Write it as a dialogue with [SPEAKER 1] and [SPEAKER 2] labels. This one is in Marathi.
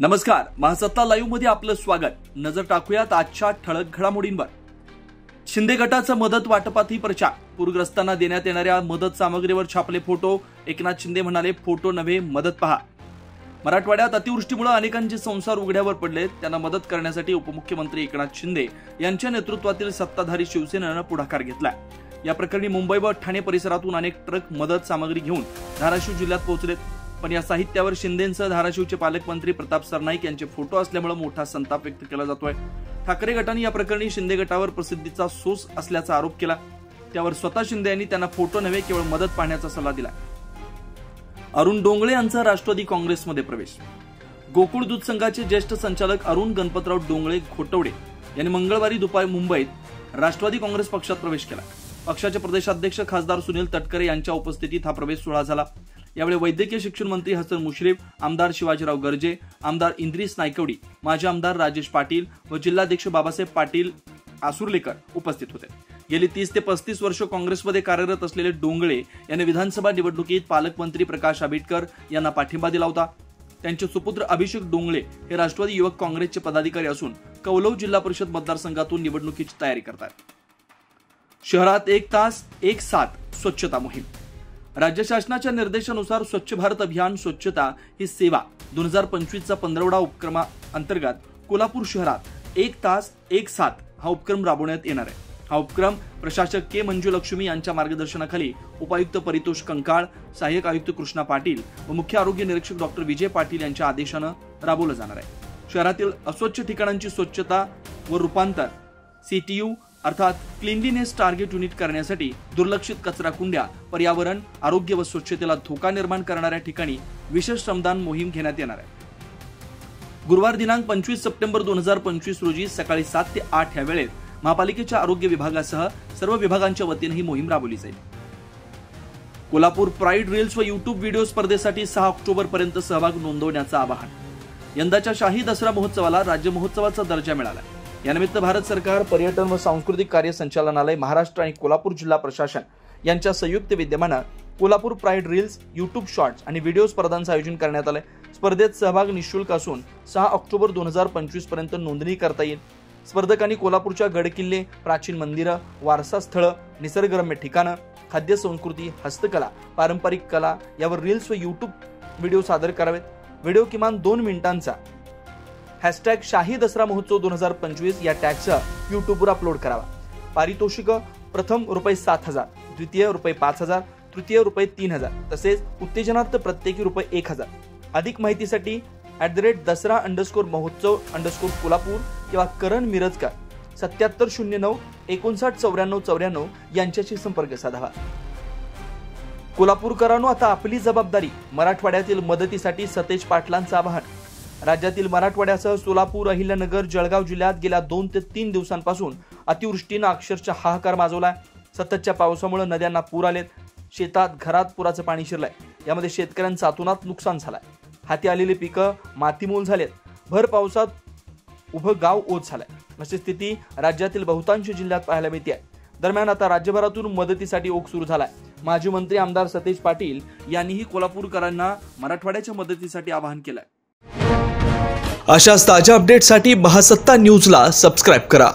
[SPEAKER 1] नमस्कार, महासत्ता लाईव्ह मध्ये आपलं स्वागत। नजर टाकूयात आजच्या ठळक घडामोडींवर। शिंदे गटाचा मदत वाटपातही प्रचार। पूरग्रस्तांना देण्यात येणाऱ्या मदत सामग्रीवर छापले फोटो। एकनाथ शिंदे म्हणाले, फोटो नव्हे मदत पहा। मराठवाड्यात अतिवृष्टीमुळे अनेकांचे संसार उघड्यावर पडले, त्यांना मदत करण्यासाठी उपमुख्यमंत्री एकनाथ शिंदे यांच्या नेतृत्वातील सत्ताधारी शिवसेनेनं पुढाकार घेतला। या प्रकरणी मुंबई व ठाणे परिसरातून अनेक ट्रक मदत सामग्री घेऊन धाराशिव जिल्ह्यात पोहोचलेत। पण या साहित्यावर शिंदेंसह धाराशिवचे पालकमंत्री प्रताप सरनाईक यांचे फोटो असल्यामुळे मोठा संताप व्यक्त केला जातोय। ठाकरे गटाने या प्रकरणी शिंदे गटावर प्रसिद्धीचा सोस असल्याचा आरोप केला। त्यावर स्वतः शिंदे यांनी त्यांना फोटो नव्हे केवळ मदत पाहण्याचा सल्ला दिला। अरुण डोंगळे यांचा राष्ट्रवादी काँग्रेसमध्ये प्रवेश। गोकुळ दूध संघाचे ज्येष्ठ संचालक अरुण गणपतराव डोंगळे घोटवडे यांनी मंगळवारी दुपारी मुंबईत राष्ट्रवादी काँग्रेस पक्षात प्रवेश केला। पक्षाचे प्रदेशाध्यक्ष खासदार सुनील तटकरे यांच्या उपस्थितीत हा प्रवेश सोहळा झाला। यावेळी वैद्यकीय शिक्षण मंत्री हसन मुश्रीफ, आमदार शिवाजीराव गर्जे, आमदार इंद्रिस नायकवडी, माजी आमदार राजेश पाटील व जिल्हाध्यक्ष बाबासाहेब पाटील आसुर्लेकर उपस्थित होते। गेली 30 ते 35 वर्ष काँग्रेसमध्ये कार्यरत असलेले डोंगळे यांनी विधानसभा निवडणुकीत पालकमंत्री प्रकाश आंबेडकर यांना पाठिंबा दिला होता। त्यांचे सुपुत्र अभिषेक डोंगळे हे राष्ट्रवादी युवक काँग्रेसचे पदाधिकारी असून कौलव जिल्हा परिषद मतदारसंघातून निवडणुकीची तयारी करतात। शहरात 1 तास 1 साथ स्वच्छता मोहीम। राज्य शासनाच्या निर्देशानुसार स्वच्छ भारत अभियान स्वच्छता ही सेवा 2025चा 15वडा उपक्रमा अंतर्गत कोल्हापूर शहरात 1 तास 1 साथ हा उपक्रम राबवण्यात येणार आहे। हा उपक्रम प्रशासक के मंजुलक्ष्मी यांच्या मार्गदर्शनाखाली उपायुक्त परितोष कंकाळ, सहाय्यक आयुक्त कृष्णा पाटील व मुख्य आरोग्य निरीक्षक डॉक्टर विजय पाटील यांच्या आदेशानं राबवला जाणार आहे। शहरातील अस्वच्छ ठिकाणांची स्वच्छता व रूपांतर सीटीयू अर्थात क्लिनलीनेस टार्गेट युनिट करण्यासाठी दुर्लक्षित कचरा कुंड्या, पर्यावरण, आरोग्य व स्वच्छतेला धोका निर्माण करणाऱ्या ठिकाणी विशेष श्रमदान मोहीम घेण्यात येणार आहे। गुरुवार दिनांक 25 सप्टेंबर 2025 रोजी सकाळी 7 ते 8 या वेळेत महापालिकेच्या आरोग्य विभागासह सर्व विभागांच्या वतीने ही मोहीम राबवली जाईल। कोल्हापूर प्राईड रील्स व युट्यूब व्हिडिओ स्पर्धेसाठी 6 ऑक्टोबर पर्यंत सहभाग नोंदवण्याचं आवाहन। यंदाच्या शाही दसरा महोत्सवाला राज्य महोत्सवाचा दर्जा मिळाला। यानिमित्त भारत सरकार, पर्यटन व सांस्कृतिक कार्य संचालनालय, महाराष्ट्र आणि कोल्हापूर जिल्हा प्रशासन यांच्या संयुक्त विद्यमानं Kolhapur pride reels, YouTube shorts आणि व्हिडिओ स्पर्धांचं आयोजन करण्यात आलंय। स्पर्धेत सहभाग निःशुल्क असून 6 ऑक्टोबर 2025 पर्यंत नोंदणी करता येईल। स्पर्धकांनी कोल्हापूरच्या गडकिल्ले, प्राचीन मंदिरं, वारसा स्थळं, निसर्गरम्य ठिकाणं, खाद्य संस्कृती, हस्तकला, पारंपरिक कला यावर रील्स व युट्यूब व्हिडिओ सादर करावेत। व्हिडिओ किमान 2 मिनिटांचा #शाही दसरा महोत्सव 2025 या टॅगसह युट्यूबवर अपलोड करावा। पारितोषिक प्रथम ₹7,000, द्वितीय ₹5,000, तृतीय ₹3,000 तसेच उत्तेजनार्थ प्रत्येकी ₹1,000। अधिक माहितीसाठी @दसरा_महोत्सव_कोल्हापूर किंवा करण मिरजकर 7709 599494 यांच्याशी संपर्क साधावा। कोल्हापूरकरांनो, आता आपली जबाबदारी। मराठवाड्यातील मदतीसाठी सतेज पाटलांचं आवाहन। राज्यातील मराठवाड्यासह सोलापूर, अहिल्यानगर, जळगाव जिल्ह्यात गेल्या 2 ते 3 दिवसांपासून अतिवृष्टीनं अक्षरशः हाहाकार माजवलाय। सततच्या पावसामुळे नद्यांना पूर आलेत, शेतात, घरात पुराचं पाणी शिरलंय। यामध्ये शेतकऱ्यांचं अतोनात नुकसान झालंय। हाती आलेली पिकं मातीमोल झालेत। भर पावसात उभं गाव ओत झालंय। अशी स्थिती राज्यातील बहुतांश जिल्ह्यात पाहायला मिळते आहे। दरम्यान आता राज्यभरातून मदतीसाठी ओघ सुरू झालाय। माजी मंत्री आमदार सतेज पाटील यांनीही कोल्हापूरकरांना मराठवाड्याच्या मदतीसाठी आवाहन केलंय।
[SPEAKER 2] अशाच ताज्या अपडेटसाठी महासत्ता न्यूजला सबस्क्राइब करा।